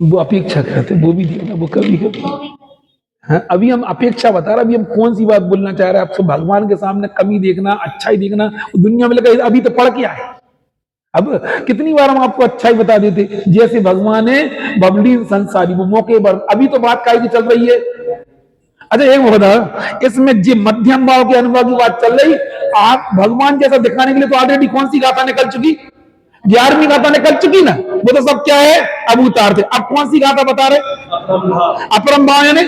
वो अपेक्षा करते, वो भी दिया वो कभी हाँ, अभी हम अपेक्षा बता रहे, अभी हम कौन सी बात बोलना चाह रहे हैं आपसे, भगवान के सामने कमी देखना, अच्छाई देखना, दुनिया में लगा अभी तो पढ़ के आए। अब कितनी बार हम आपको अच्छाई बता देते, जैसे भगवान है बबली संसारी, वो मौके पर, अभी तो बात काय की चल रही है। अच्छा एक बता, इसमें जो मध्यम भाव के अनुभव की बात चल रही, आप भगवान जैसा दिखाने के लिए तो ऑलरेडी कौन सी गाथा निकल चुकी, 11वीं गाथा निकल चुकी ना, वो तो सब क्या है अब उतार थे। अब कौन सी गाथा बता रहे, अपरम भाव, यानी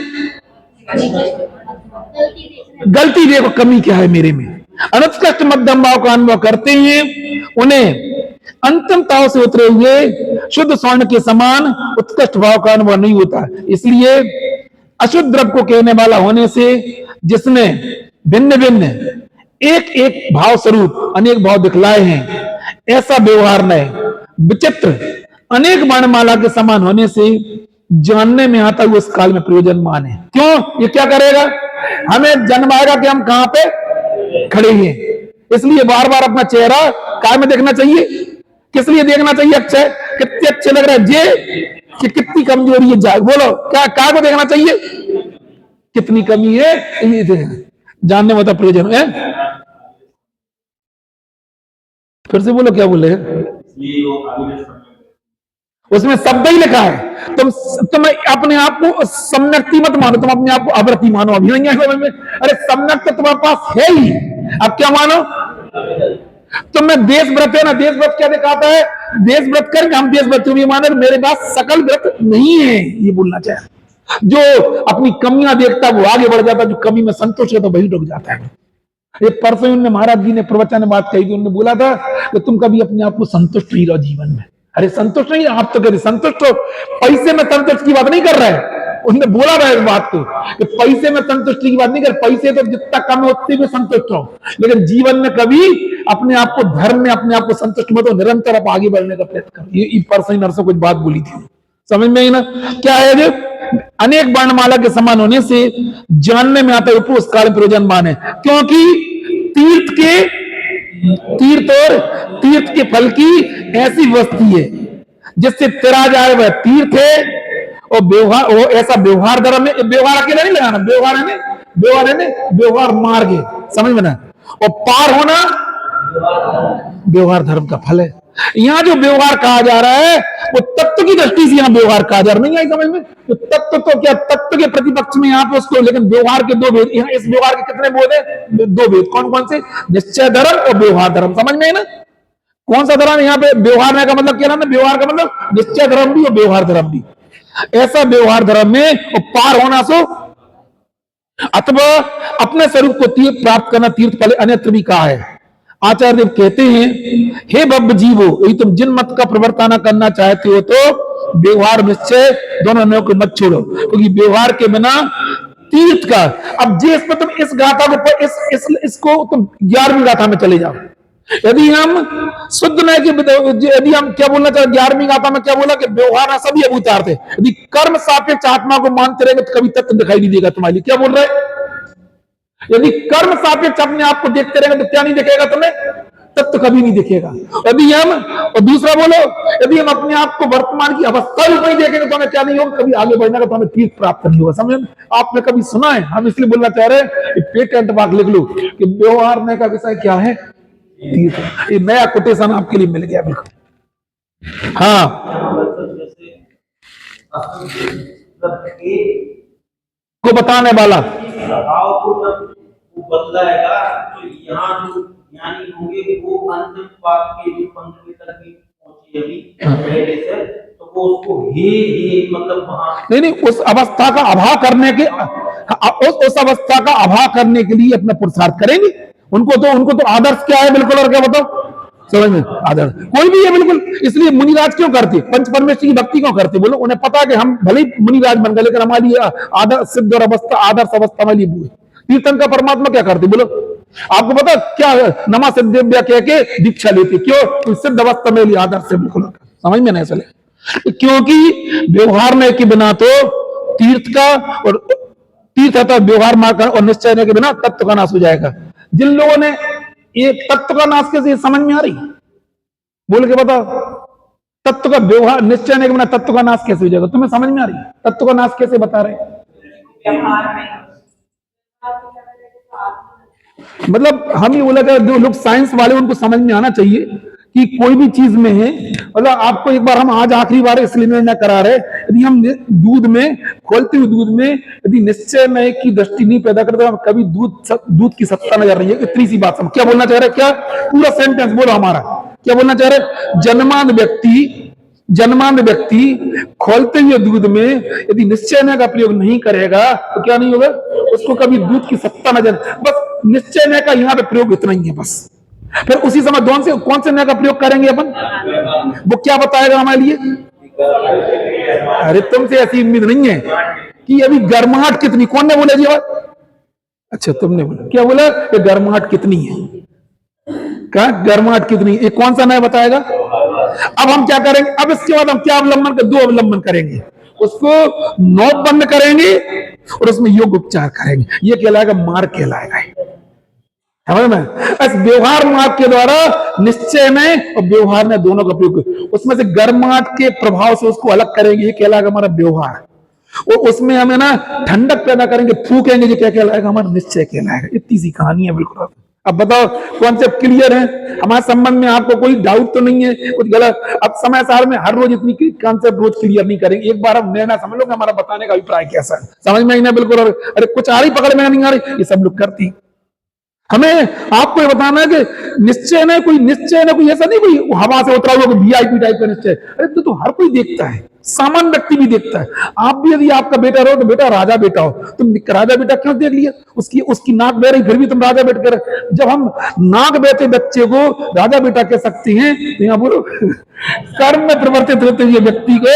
गलती देखो, कमी क्या है मेरे में। अनुत्कृष्ट मध्यम भाव का अनुभव करते हैं, उन्हें अंतिम ताव से उतरे हुए शुद्ध स्वर्ण के समान उत्कृष्ट भाव का अनुभव नहीं होता। इसलिए अशुद्ध द्रव्य को कहने वाला होने से जिसने भिन्न भिन्न एक एक भाव स्वरूप अनेक भाव दिखलाए हैं, ऐसा व्यवहार नए विचित्र अनेक वर्णमाला के समान होने से जानने में आता हुआ उस काल में प्रयोजनमान है। क्यों? ये क्या करेगा? हमें जन्म आएगा कि हम कहां पे खड़े हैं, इसलिए बार बार अपना चेहरा काय में देखना चाहिए। किस लिए देखना चाहिए? अक्षय कितने अच्छे लग रहा है जे कि कितनी कमजोरी है जाए, बोलो क्या काय को देखना चाहिए? कितनी कमी है ये जानने में होता प्रयोजन है। फिर से बोलो क्या बोले? उसमें शब्द ही लिखा है। तुम अपने आप को सम्यक्ति मत मानो, तुम अपने आप को अव्रति मानो। अभी नहीं है समझ में? अरे सम्यक तो तुम्हारे पास है ही, अब क्या मानो? तुम में देशव्रत है ना, देशव्रत क्या दिखाता है? देशव्रत करके हम देशव्रत भी माने, मेरे पास सकल व्रत नहीं है, ये बोलना चाहिए। जो अपनी कमियां देखता है वो आगे बढ़ जाता है, जो कमी में संतुष्ट है तो वही रुक जाता है। ये परसों उनने महाराज जी ने प्रवचन में बात कही थी, उन्होंने बोला था कि तुम कभी अपने आप को संतुष्ट नहीं रहो जीवन में। अरे संतुष्ट नहीं, आप तो कभी संतुष्ट हो, पैसे में संतुष्ट की बात नहीं कर रहा है। उन्होंने बोला था इस बात को कि पैसे में संतुष्टि की बात नहीं कर, पैसे तो जितना कम है उतने में संतुष्ट रहो, लेकिन जीवन में कभी अपने आप को धर्म में अपने आप को संतुष्ट मत हो, निरंतर आप आगे बढ़ने का प्रयत्न करो। ये परसों नरसों कुछ बात बोली थी, समझ में आई ना? क्या है जो अनेक वर्णमाला के समान होने से जानने में आता है उस काल प्रयोजनमान है, क्योंकि तीर्थ के फल की ऐसी वस्तु है जिससे तिरा जाए वह तीर्थ है, और व्यवहार वो ऐसा व्यवहार धर्म में, व्यवहार अकेला नहीं लगाना, व्यवहार मार्ग है, समझ में ना? और पार होना व्यवहार धर्म का फल है। यहां जो व्यवहार कहा जा रहा है वो तत्व की दृष्टि से यहां व्यवहार कहा जा रहा नहीं आई समझ में? तो तत्व तो क्या, तत्व के प्रतिपक्ष में यहां पे उसको, लेकिन व्यवहार के दो भेद, यहां इस व्यवहार के कितने बोध है? दो भेद। कौन कौन से? निश्चय धर्म और व्यवहार धर्म। समझ में है ना? कौन सा धर्म यहाँ पे? व्यवहार का मतलब क्या ना, व्यवहार का मतलब निश्चय धर्म भी और व्यवहार धर्म भी। ऐसा व्यवहार धर्म में पार होना सो अथवा अपने स्वरूप को प्राप्त करना तीर्थ फल अन्यत्र भी कहा है। आचार्य देव कहते हैं, हे बब्ब जीवो, यदि तुम जिन मत का प्रवर्तन करना चाहते हो तो व्यवहार निश्चय दोनों को मत छोड़ो, क्योंकि व्यवहार के बिना तीर्थ का, अब जिस पर तुम इस गाथा को इसको तुम 11वीं गाथा में चले जाओ, यदि हम शुद्ध नहीं कि यदि हम क्या बोलना चाहते 11वीं गाथा में क्या बोला कि व्यवहार सभी अभूतार्थ है। यदि कर्म सापेक्ष आत्मा को मानते रहेंगे तो कभी तत्व दिखाई नहीं देगा तुम्हारे लिए। क्या बोल रहे? यदि कर्म सापेक्ष अपने आप को देखते रहेंगे तो क्या नहीं दिखेगा तुम्हें? तत्व कभी नहीं दिखेगा। यदि हम, और दूसरा बोलो, यदि हम अपने आप को वर्तमान की अवस्था भी नहीं देखेंगे तो हमें क्या नहीं होगा? कभी आगे बढ़ने का तो हमें तीर्थ प्राप्त नहीं होगा। समझे? आपने कभी सुना है? हम इसलिए बोलना चाह रहे हैं, पेटेंट वाक्य लिख लो कि व्यवहार में का विषय क्या है? तीर्थ। ये नया कोटेशन आपके लिए मिल गया बिल्कुल। हाँ, को बताने वाला भाव को जब बदलाएगा तो यहाँ जो ज्ञानी होंगे वो अंतिम पाप के जो पंक्ति तक भी पहुंची अभी पहले से, तो वो उसको ही मतलब वहां नहीं उस अवस्था का अभाव करने के, उस अवस्था का अभाव करने के लिए अपना पुरुषार्थ करेंगे। उनको तो आदर्श क्या है बिल्कुल, और क्या बताओ? समझ में? आदर्श कोई भी है बिल्कुल। इसलिए मुनिराज क्यों करते? पंच परमेश्वर की भक्ति क्यों करते? बोलो, उन्हें पता है कि हम भले ही मुनिराज बन गए लेकिन हमारी आदर्श सिद्ध और अवस्था, आदर्श अवस्था हमारे लिए है। कीर्तन का परमात्मा क्या करते? बोलो, आपको पता क्या? नमा सिद्धिव्या कह के दीक्षा लेते। क्यों? सिद्ध अवस्था में आदर्श से बिल्कुल। समझ में नहीं चले? क्योंकि व्यवहार में के बिना तो तीर्थ का, और तीर्थ आता व्यवहार मार्ग और निश्चय के बिना तत्व का नाश हो जाएगा। जिन लोगों ने ये तत्व का नाश कैसे, समझ में आ रही? बोल के बताओ, तत्व का व्यवहार निश्चय के बिना तत्व का नाश कैसे हो जाएगा? तुम्हें समझ में आ रही? तत्व का नाश कैसे बता रहे? मतलब हम ये बोला था, जो लोग साइंस वाले उनको समझ में आना चाहिए कि कोई भी चीज में है, मतलब आपको एक बार हम आज आखिरी बार इसलिए निर्णय करा रहे, यदि हम दूध में, खोलते हुए दूध में यदि निश्चय में की दृष्टि नहीं पैदा करते हम कभी दूध की सत्ता नजर नहीं है। इतनी सी बात समझ। क्या बोलना चाह रहे? क्या पूरा सेंटेंस बोलो हमारा, क्या बोलना चाह रहे? जन्मांध व्यक्ति खोलते हुए दूध में यदि निश्चय का प्रयोग नहीं करेगा तो क्या नहीं होगा? उसको कभी दूध की सत्ता नजर, बस निश्चय का यहाँ पे प्रयोग इतना ही है बस। फिर उसी समय कौन से नय का प्रयोग करेंगे अपन? वो क्या बताएगा हमारे लिए? अरे तुमसे ऐसी उम्मीद नहीं है कि अभी गर्माहट कितनी, कौन ने बोला जी बात? अच्छा तुमने बोला। क्या बोला? गर्माहट कितनी है? का गर्माहट कितनी, ये कौन सा न्याय बताएगा? अब हम क्या करेंगे, अब इसके बाद हम क्या अवलंबन कर, दो अवलंबन करेंगे, उसको नोट बंद करेंगे और उसमें योग उपचार करेंगे, ये कहलाएगा मार्ग कहलाएगा। समझ में? इस व्यवहार मार्ग के द्वारा निश्चय में और व्यवहार में दोनों का उपयोग, उसमें से गर्माहट के प्रभाव से उसको अलग करेंगे, ये कहलाएगा हमारा व्यवहार। और उसमें हमें ना ठंडक पैदा करेंगे, फूकेंगे, जो क्या कहलाएगा? हमारा निश्चय कहलाएगा। इतनी सी कहानी है बिल्कुल। अब बताओ कॉन्सेप्ट क्लियर है? हमारे संबंध में आपको कोई डाउट तो नहीं है, कुछ गलत? अब समय सार में हर रोज इतनी कॉन्सेप्ट रोज क्लियर नहीं करेंगे, एक बार हम निर्णय समझ लो कि हमारा बताने का अभिप्राय कैसा है, समझ में आई ना? बिल्कुल। अरे कुछ आ रही पकड़ में नहीं आ रही, ये सब लोग करती। हमें आपको ये बताना है कि निश्चय ने कोई ऐसा नहीं कोई हवा से उतरा हुआ वीआईपी टाइप का निश्चय। अरे तो हर कोई देखता है, सामान्य व्यक्ति भी देखता है। आप भी यदि आपका बेटा रहो तो बेटा राजा बेटा हो, तुम राजा बेटा क्यों देख लिया? उसकी नाक बह रही, फिर भी तुम राजा बेटा कर। जब हम नाक बहते बच्चे को राजा बेटा कह सकते हैं, तो यहाँ बोलो कर्म में परिवर्तित होते हुए व्यक्ति को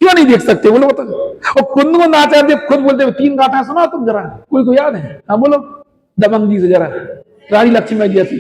क्यों नहीं देख सकते? बोलो बताओ। और कुंद आचार्य खुद बोलते हुए 3 गाथाएं सुना तुम जरा, कोई को याद है? हाँ बोलो दबंग जी से जरा, रानी लक्ष्मी जैसी।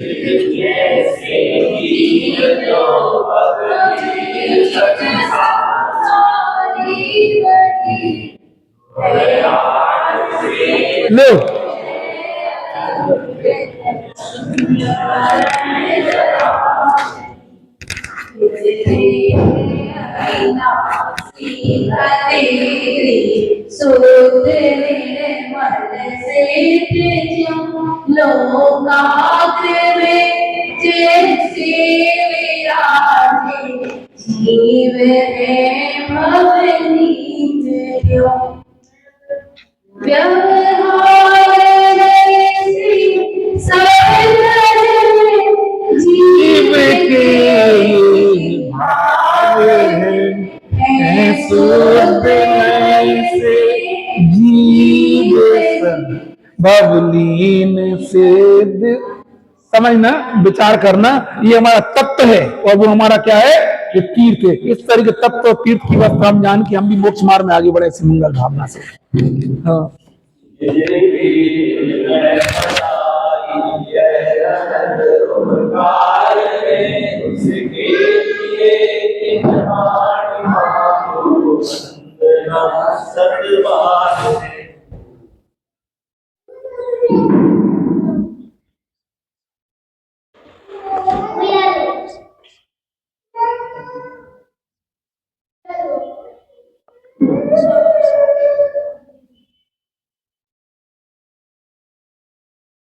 लो लोकाग्र में जैसे विराजे जीव है भवनीत क्यों व्यवहार से सरल जीव के भाव है शुद्ध से जीव बबलीन सिद्ध। समझना, विचार करना, ये हमारा तत्व है और वो हमारा क्या है? ये तीर्थ है। इस तरह के तत्व और तीर्थ की अवस्था हम जान के हम भी मोक्ष मार्ग में आगे बढ़े ऐसी मंगल भावना से। हाँ सतवार